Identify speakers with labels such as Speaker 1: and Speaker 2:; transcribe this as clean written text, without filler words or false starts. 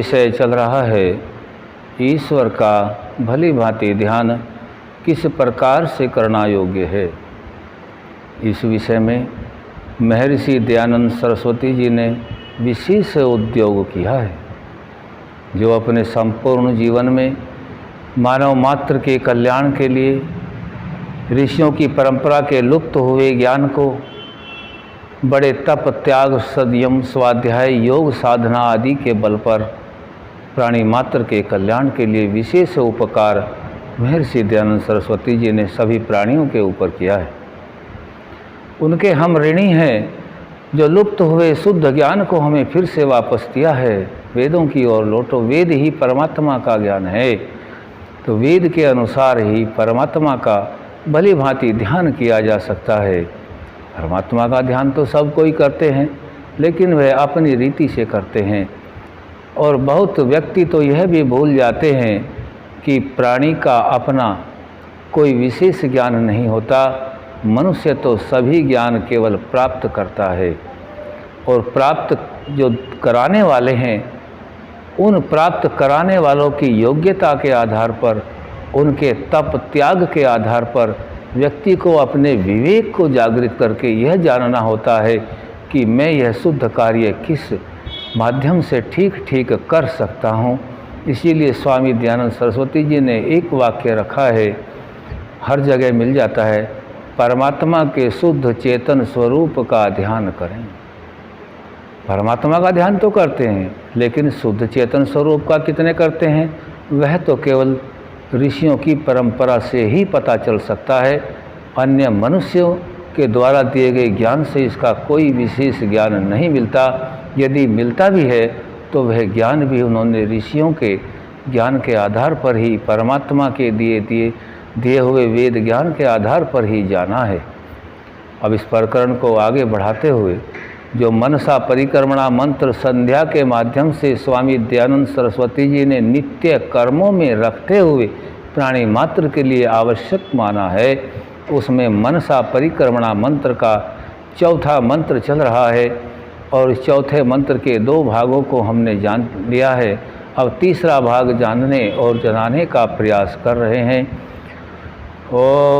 Speaker 1: विषय चल रहा है ईश्वर का भली भांति ध्यान किस प्रकार से करना योग्य है। इस विषय में महर्षि दयानंद सरस्वती जी ने विशेष उद्योग किया है, जो अपने संपूर्ण जीवन में मानव मात्र के कल्याण के लिए ऋषियों की परंपरा के लुप्त हुए ज्ञान को बड़े तप, त्याग, संयम, स्वाध्याय, योग, साधना आदि के बल पर प्राणी मात्र के कल्याण के लिए विशेष उपकार महर्षि दयानंद सरस्वती जी ने सभी प्राणियों के ऊपर किया है। उनके हम ऋणी हैं, जो लुप्त हुए शुद्ध ज्ञान को हमें फिर से वापस दिया है। वेदों की ओर लौटो, वेद ही परमात्मा का ज्ञान है, तो वेद के अनुसार ही परमात्मा का भली भांति ध्यान किया जा सकता है। परमात्मा का ध्यान तो सब कोई करते हैं, लेकिन वह अपनी रीति से करते हैं। और बहुत व्यक्ति तो यह भी भूल जाते हैं कि प्राणी का अपना कोई विशेष ज्ञान नहीं होता। मनुष्य तो सभी ज्ञान केवल प्राप्त करता है, और प्राप्त जो कराने वाले हैं, उन प्राप्त कराने वालों की योग्यता के आधार पर, उनके तप त्याग के आधार पर व्यक्ति को अपने विवेक को जागृत करके यह जानना होता है कि मैं यह शुद्ध कार्य किस माध्यम से ठीक कर सकता हूँ। इसीलिए स्वामी दयानंद सरस्वती जी ने एक वाक्य रखा है, हर जगह मिल जाता है, परमात्मा के शुद्ध चेतन स्वरूप का ध्यान करें। परमात्मा का ध्यान तो करते हैं, लेकिन शुद्ध चेतन स्वरूप का कितने करते हैं, वह तो केवल ऋषियों की परंपरा से ही पता चल सकता है। अन्य मनुष्यों के द्वारा दिए गए ज्ञान से इसका कोई विशेष ज्ञान नहीं मिलता। यदि मिलता भी है तो वह ज्ञान भी उन्होंने ऋषियों के ज्ञान के आधार पर ही, परमात्मा के दिए हुए वेद ज्ञान के आधार पर ही जाना है। अब इस प्रकरण को आगे बढ़ाते हुए जो मनसा परिक्रमणा मंत्र संध्या के माध्यम से स्वामी दयानंद सरस्वती जी ने नित्य कर्मों में रखते हुए प्राणी मात्र के लिए आवश्यक माना है, उसमें मनसा परिक्रमणा मंत्र का चौथा मंत्र चल रहा है। और इस चौथे मंत्र के 2 भागों को हमने जान लिया है। अब तीसरा भाग जानने और जनाने का प्रयास कर रहे हैं। ओम